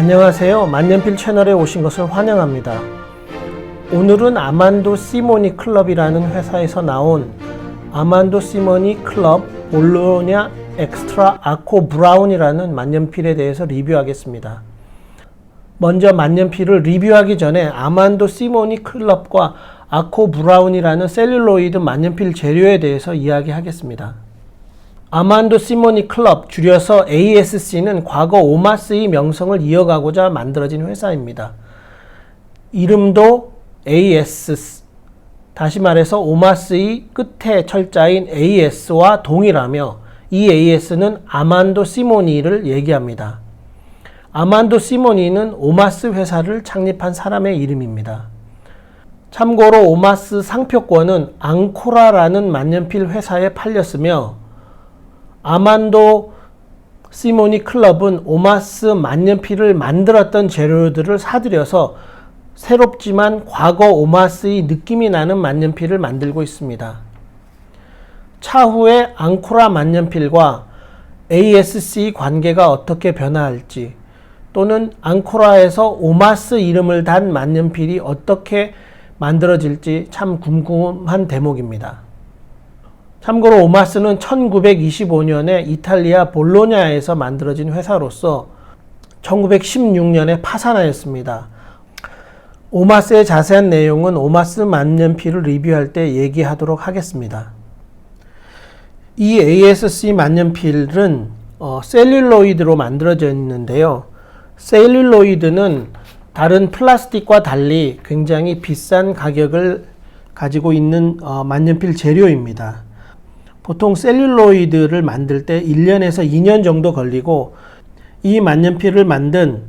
안녕하세요. 만년필 채널에 오신 것을 환영합니다. 오늘은 아만도 시모니 클럽이라는 회사에서 나온 아만도 시모니 클럽 볼로냐 엑스트라 아코 브라운이라는 만년필에 대해서 리뷰하겠습니다. 먼저 만년필을 리뷰하기 전에 아만도 시모니 클럽과 아코 브라운이라는 셀룰로이드 만년필 재료에 대해서 이야기하겠습니다. 아만도 시모니 클럽, 줄여서 ASC는 과거 오마스의 명성을 이어가고자 만들어진 회사입니다. 이름도 AS, 다시 말해서 오마스의 끝에 철자인 AS와 동일하며 이 AS는 아만도 시모니를 얘기합니다. 아만도 시모니는 오마스 회사를 창립한 사람의 이름입니다. 참고로 오마스 상표권은 앙코라라는 만년필 회사에 팔렸으며 아만도 시모니 클럽은 오마스 만년필을 만들었던 재료들을 사들여서 새롭지만 과거 오마스의 느낌이 나는 만년필을 만들고 있습니다. 차후에 앙코라 만년필과 ASC 관계가 어떻게 변화할지, 또는 앙코라에서 오마스 이름을 단 만년필이 어떻게 만들어질지 참 궁금한 대목입니다. 참고로 오마스는 1925년에 이탈리아 볼로냐에서 만들어진 회사로서 1916년에 파산하였습니다. 오마스의 자세한 내용은 오마스 만년필을 리뷰할 때 얘기하도록 하겠습니다. 이 ASC 만년필은 셀룰로이드로 만들어져 있는데요. 셀룰로이드는 다른 플라스틱과 달리 굉장히 비싼 가격을 가지고 있는 만년필 재료입니다. 보통 셀룰로이드를 만들 때 1년에서 2년 정도 걸리고, 이 만년필을 만든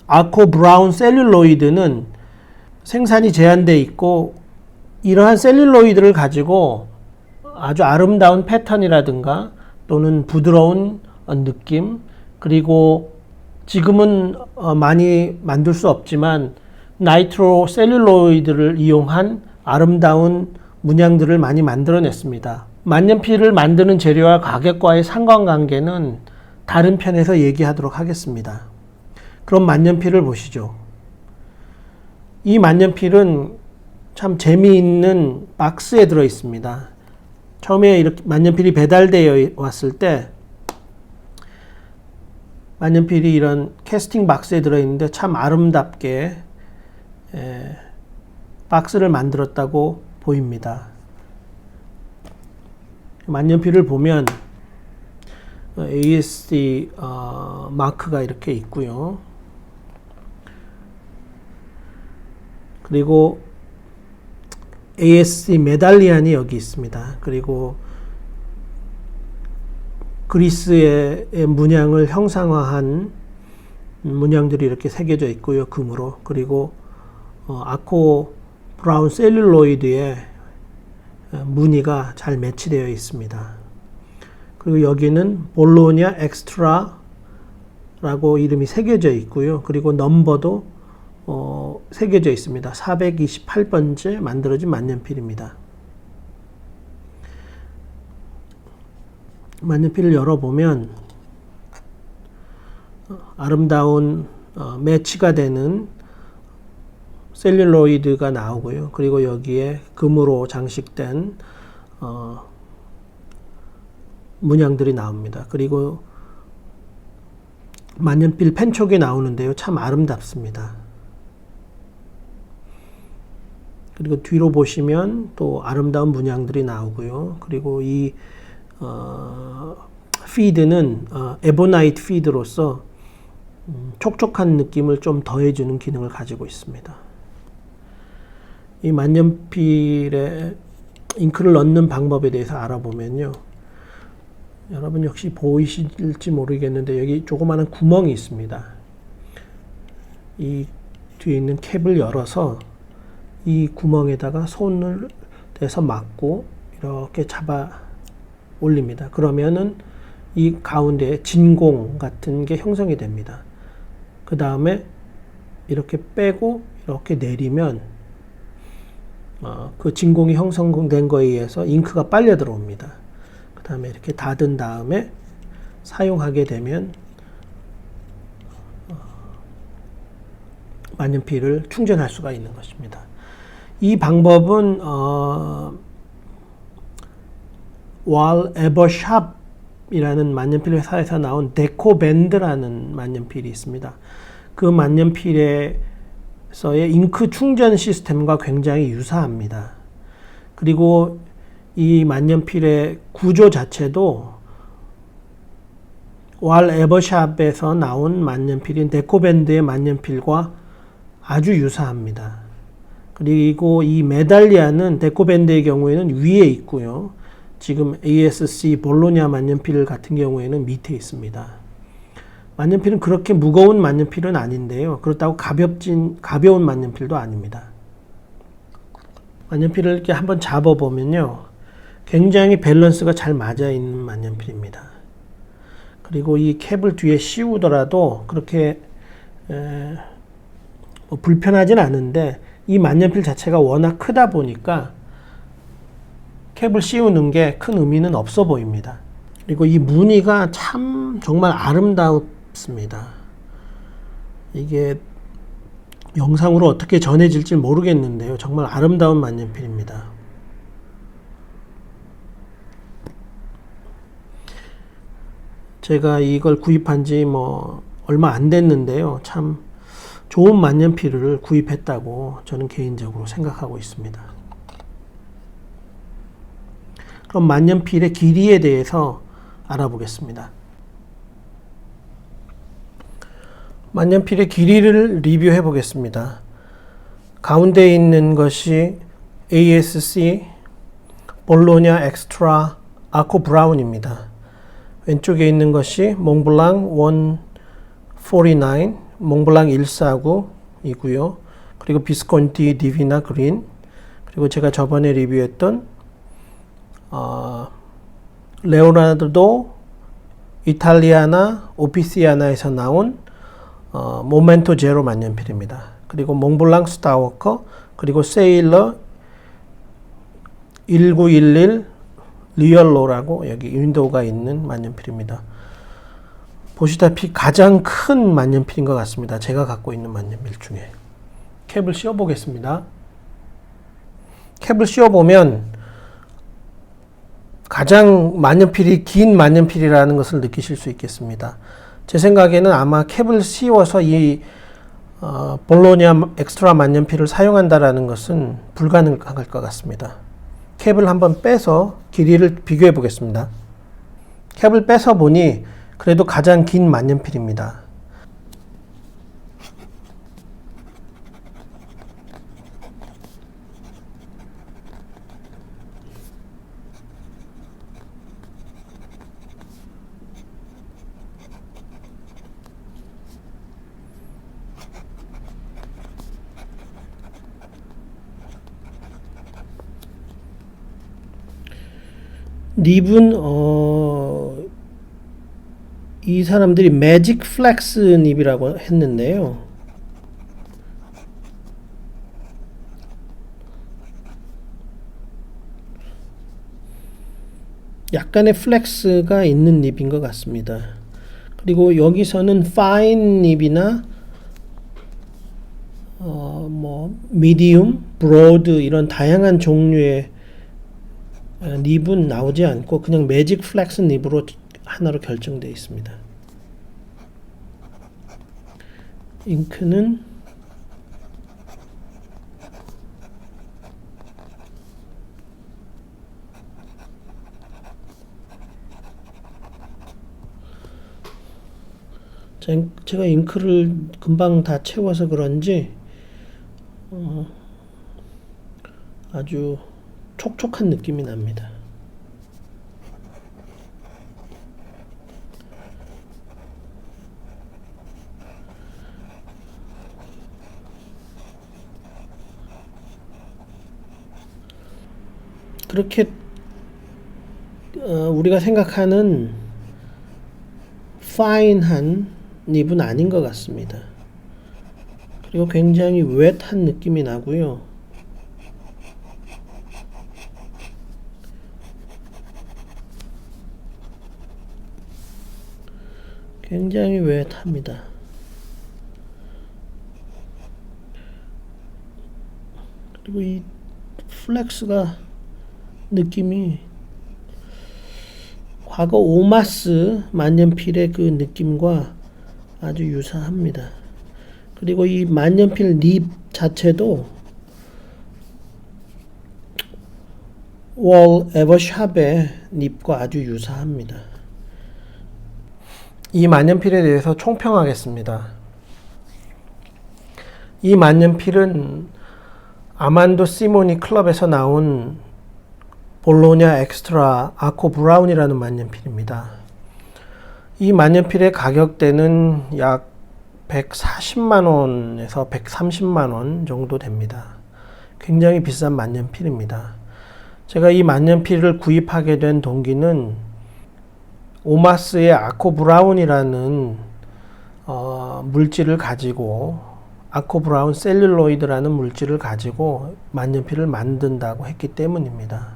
아코 브라운 셀룰로이드는 생산이 제한되어 있고, 이러한 셀룰로이드를 가지고 아주 아름다운 패턴이라든가 또는 부드러운 느낌, 그리고 지금은 많이 만들 수 없지만 나이트로 셀룰로이드를 이용한 아름다운 문양들을 많이 만들어냈습니다. 만년필을 만드는 재료와 가격과의 상관관계는 다른 편에서 얘기하도록 하겠습니다. 그럼 만년필을 보시죠. 이 만년필은 참 재미있는 박스에 들어 있습니다. 처음에 이렇게 만년필이 배달되어 왔을 때 만년필이 이런 캐스팅 박스에 들어 있는데 참 아름답게 박스를 만들었다고 보입니다. 만년필을 보면 ASC 마크가 이렇게 있고요. 그리고 ASC 메달리안이 여기 있습니다. 그리고 그리스의 문양을 형상화한 문양들이 이렇게 새겨져 있고요. 금으로. 그리고 아코 브라운 셀룰로이드에 무늬가 잘 매치되어 있습니다. 그리고 여기는 볼로냐 엑스트라 라고 이름이 새겨져 있고요. 그리고 넘버도 새겨져 있습니다. 428번째 만들어진 만년필입니다. 만년필을 열어보면 아름다운 매치가 되는 셀룰로이드가 나오고요. 그리고 여기에 금으로 장식된 문양들이 나옵니다. 그리고 만년필 펜촉이 나오는데요. 참 아름답습니다. 그리고 뒤로 보시면 또 아름다운 문양들이 나오고요. 그리고 이 피드는 에보나이트 피드로서 촉촉한 느낌을 좀 더해주는 기능을 가지고 있습니다. 이 만년필에 잉크를 넣는 방법에 대해서 알아보면요. 여러분 역시 보이실지 모르겠는데 여기 조그마한 구멍이 있습니다. 이 뒤에 있는 캡을 열어서 이 구멍에다가 손을 대서 막고 이렇게 잡아 올립니다. 그러면은 이 가운데에 진공 같은 게 형성이 됩니다. 그 다음에 이렇게 빼고 이렇게 내리면 그 진공이 형성된 거에 의해서 잉크가 빨려 들어옵니다. 그 다음에 이렇게 닫은 다음에 사용하게 되면 만년필을 충전할 수가 있는 것입니다. 이 방법은 왈 에버샵이라는 만년필 회사에서 나온 데코밴드라는 만년필이 있습니다. 그 만년필에서의 잉크 충전 시스템과 굉장히 유사합니다. 그리고 이 만년필의 구조 자체도 왈 에버샵에서 나온 만년필인 데코밴드의 만년필과 아주 유사합니다. 그리고 이 메달리아는 데코밴드의 경우에는 위에 있고요. 지금 ASC 볼로냐 만년필 같은 경우에는 밑에 있습니다. 만년필은 그렇게 무거운 만년필은 아닌데요. 그렇다고 가벼운 만년필도 아닙니다. 만년필을 이렇게 한번 잡아보면요. 굉장히 밸런스가 잘 맞아 있는 만년필입니다. 그리고 이 캡을 뒤에 씌우더라도 그렇게 불편하진 않은데 이 만년필 자체가 워낙 크다 보니까 캡을 씌우는 게 큰 의미는 없어 보입니다. 그리고 이 무늬가 참 정말 아름답습니다. 이게 영상으로 어떻게 전해질지 모르겠는데요. 정말 아름다운 만년필입니다. 제가 이걸 구입한 지 얼마 안 됐는데요. 참 좋은 만년필을 구입했다고 저는 개인적으로 생각하고 있습니다. 그럼 만년필의 길이에 대해서 알아보겠습니다. 만년필의 길이를 리뷰해 보겠습니다. 가운데 있는 것이 ASC 볼로냐 엑스트라 아코 브라운입니다. 왼쪽에 있는 것이 몽블랑 149, 몽블랑 149이고요. 그리고 비스콘티 디비나 그린, 그리고 제가 저번에 리뷰했던 레오나르도 이탈리아나 오피시아나에서 나온 모멘토 제로 만년필입니다. 그리고 몽블랑 스타워커, 그리고 세일러 1911 리얼로라고 여기 윈도우가 있는 만년필입니다. 보시다시피 가장 큰 만년필인 것 같습니다. 제가 갖고 있는 만년필 중에. 캡을 씌워 보겠습니다. 캡을 씌워 보면 가장 만년필이 긴 만년필이라는 것을 느끼실 수 있겠습니다. 제 생각에는 아마 캡을 씌워서 이 볼로냐 엑스트라 만년필을 사용한다라는 것은 불가능할 것 같습니다. 캡을 한번 빼서 길이를 비교해 보겠습니다. 캡을 빼서 보니 그래도 가장 긴 만년필입니다. 닙은 이 사람들이 매직 플렉스 닙이라고 했는데요. 약간의 플렉스가 있는 닙인 것 같습니다. 그리고 여기서는 파인 닙이나 미디움, 브로드 이런 다양한 종류의 닙은 나오지 않고 그냥 매직 플렉스 닙으로 하나로 결정되어 있습니다. 잉크는 제가 잉크를 금방 다 채워서 그런지 아주 촉촉한 느낌이 납니다. 그렇게 우리가 생각하는 파인한 닙은 아닌 것 같습니다. 그리고 굉장히 웻한 느낌이 나고요. 굉장히 웻합니다. 그리고 이 플렉스가 느낌이 과거 오마스 만년필의 그 느낌과 아주 유사합니다. 그리고 이 만년필 립 자체도 월 에버샵의 립과 아주 유사합니다. 이 만년필에 대해서 총평하겠습니다. 이 만년필은 아만도 시모니 클럽에서 나온 볼로냐 엑스트라 아코 브라운이라는 만년필입니다. 이 만년필의 가격대는 약 140만원에서 130만원 정도 됩니다. 굉장히 비싼 만년필입니다. 제가 이 만년필을 구입하게 된 동기는 오마스의 아코 브라운이라는 물질을 가지고 아코 브라운 셀룰로이드라는 물질을 가지고 만년필을 만든다고 했기 때문입니다.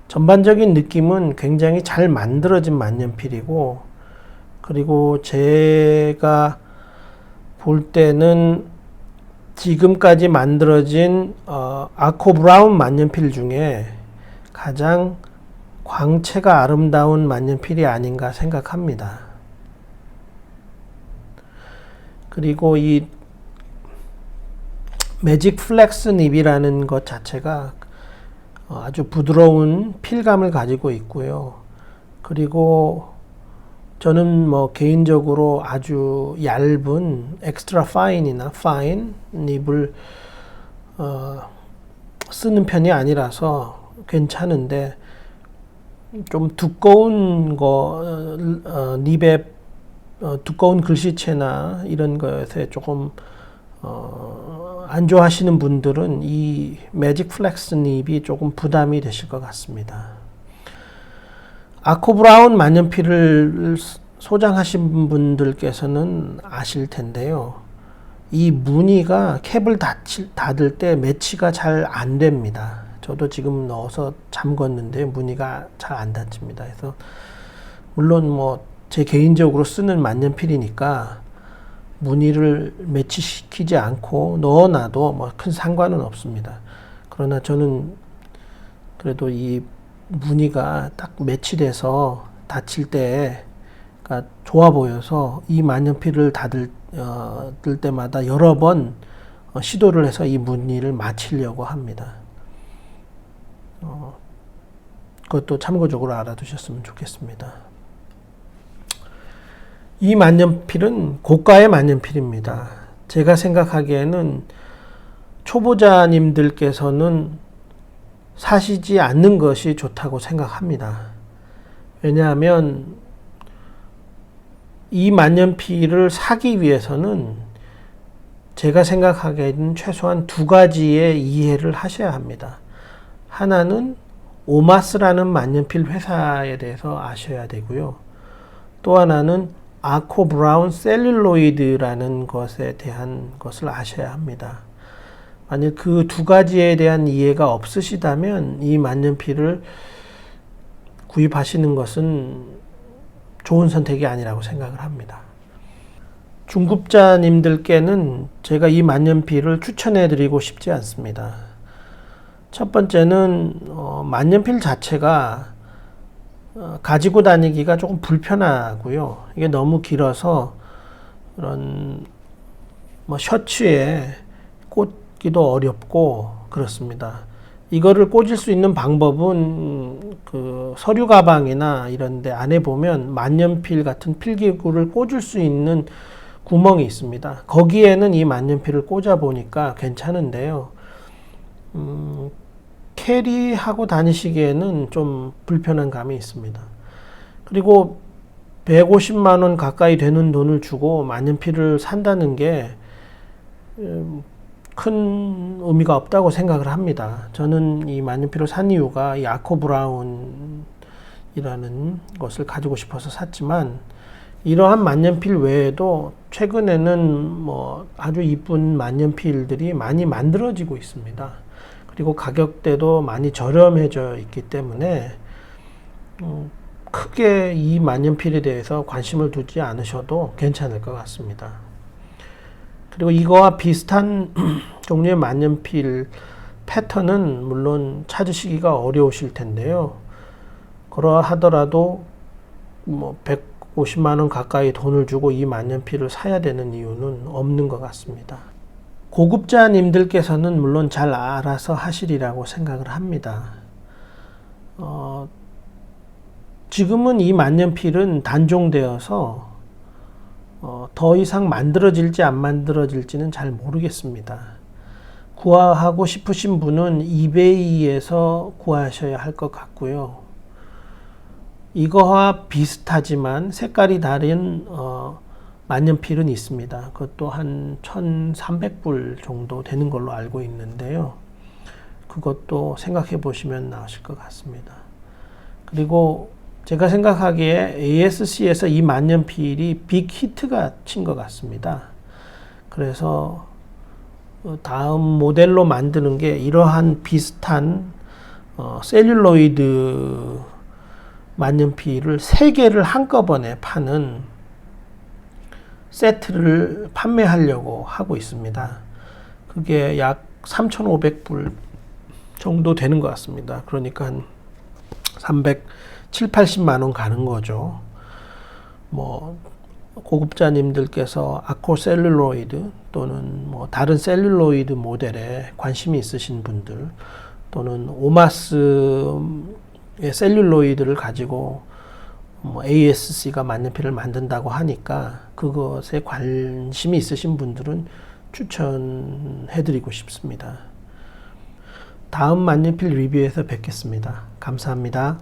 전반적인 느낌은 굉장히 잘 만들어진 만년필이고, 그리고 제가 볼 때는 지금까지 만들어진 아코 브라운 만년필 중에 가장 광채가 아름다운 만년필이 아닌가 생각합니다. 그리고 이 매직 플렉스 닙이라는 것 자체가 아주 부드러운 필감을 가지고 있고요. 그리고 저는 뭐 개인적으로 아주 얇은 엑스트라 파인이나 파인 닙을 쓰는 편이 아니라서 괜찮은데, 좀 두꺼운 닙에 두꺼운 글씨체나 이런 것에 조금 안 좋아하시는 분들은 이 매직 플렉스 닙이 조금 부담이 되실 것 같습니다. 아코 브라운 만년필을 소장하신 분들께서는 아실 텐데요. 이 무늬가 캡을 닫을 때 매치가 잘 안 됩니다. 저도 지금 넣어서 잠궜는데 무늬가 잘 안 닫힙니다. 그래서 물론 뭐 제 개인적으로 쓰는 만년필이니까 무늬를 매치시키지 않고 넣어놔도 뭐 큰 상관은 없습니다. 그러나 저는 그래도 이 무늬가 딱 매치돼서 닫힐 때가 좋아 보여서 이 만년필을 닫을 때마다 여러 번 시도를 해서 이 무늬를 맞추려고 합니다. 그것도 참고적으로 알아두셨으면 좋겠습니다. 이 만년필은 고가의 만년필입니다. 제가 생각하기에는 초보자님들께서는 사시지 않는 것이 좋다고 생각합니다. 왜냐하면 이 만년필을 사기 위해서는 제가 생각하기에는 최소한 두 가지의 이해를 하셔야 합니다. 하나는 오마스라는 만년필 회사에 대해서 아셔야 되고요. 또 하나는 아코 브라운 셀룰로이드라는 것에 대한 것을 아셔야 합니다. 만약 그 두 가지에 대한 이해가 없으시다면 이 만년필을 구입하시는 것은 좋은 선택이 아니라고 생각을 합니다. 중급자님들께는 제가 이 만년필을 추천해 드리고 싶지 않습니다. 첫 번째는 만년필 자체가 가지고 다니기가 조금 불편하고요. 이게 너무 길어서 그런 뭐 셔츠에 꽂기도 어렵고 그렇습니다. 이거를 꽂을 수 있는 방법은 그 서류 가방이나 이런 데 안에 보면 만년필 같은 필기구를 꽂을 수 있는 구멍이 있습니다. 거기에는 이 만년필을 꽂아 보니까 괜찮은데요. 캐리하고 다니시기에는 좀 불편한 감이 있습니다. 그리고 150만 원 가까이 되는 돈을 주고 만년필을 산다는 게 큰 의미가 없다고 생각을 합니다. 저는 이 만년필을 산 이유가 이 아코 브라운이라는 것을 가지고 싶어서 샀지만, 이러한 만년필 외에도 최근에는 뭐 아주 이쁜 만년필들이 많이 만들어지고 있습니다. 그리고 가격대도 많이 저렴해져 있기 때문에 크게 이 만년필에 대해서 관심을 두지 않으셔도 괜찮을 것 같습니다. 그리고 이거와 비슷한 종류의 만년필 패턴은 물론 찾으시기가 어려우실 텐데요. 그러하더라도 뭐 150만 원 가까이 돈을 주고 이 만년필을 사야 되는 이유는 없는 것 같습니다. 고급자님들께서는 물론 잘 알아서 하시리라고 생각을 합니다. 지금은 이 만년필은 단종되어서 더 이상 만들어질지 안 만들어질지는 잘 모르겠습니다. 구하고 싶으신 분은 이베이에서 구하셔야 할 것 같고요. 이거와 비슷하지만 색깔이 다른 만년필은 있습니다. 그것도 한 1,300불 정도 되는 걸로 알고 있는데요. 그것도 생각해 보시면 나으실 것 같습니다. 그리고 제가 생각하기에 ASC에서 이 만년필이 빅 히트가 친 것 같습니다. 그래서 다음 모델로 만드는 게 이러한 비슷한 셀룰로이드 만년필을 3개를 한꺼번에 파는 세트를 판매하려고 하고 있습니다. 그게 약 3,500불 정도 되는 것 같습니다. 그러니까 한 370, 80만 원 가는 거죠. 뭐 고급자님들께서 아코셀룰로이드 또는 뭐 다른 셀룰로이드 모델에 관심이 있으신 분들 또는 오마스의 셀룰로이드를 가지고 뭐 ASC가 만년필을 만든다고 하니까 그것에 관심이 있으신 분들은 추천해드리고 싶습니다. 다음 만년필 리뷰에서 뵙겠습니다. 감사합니다.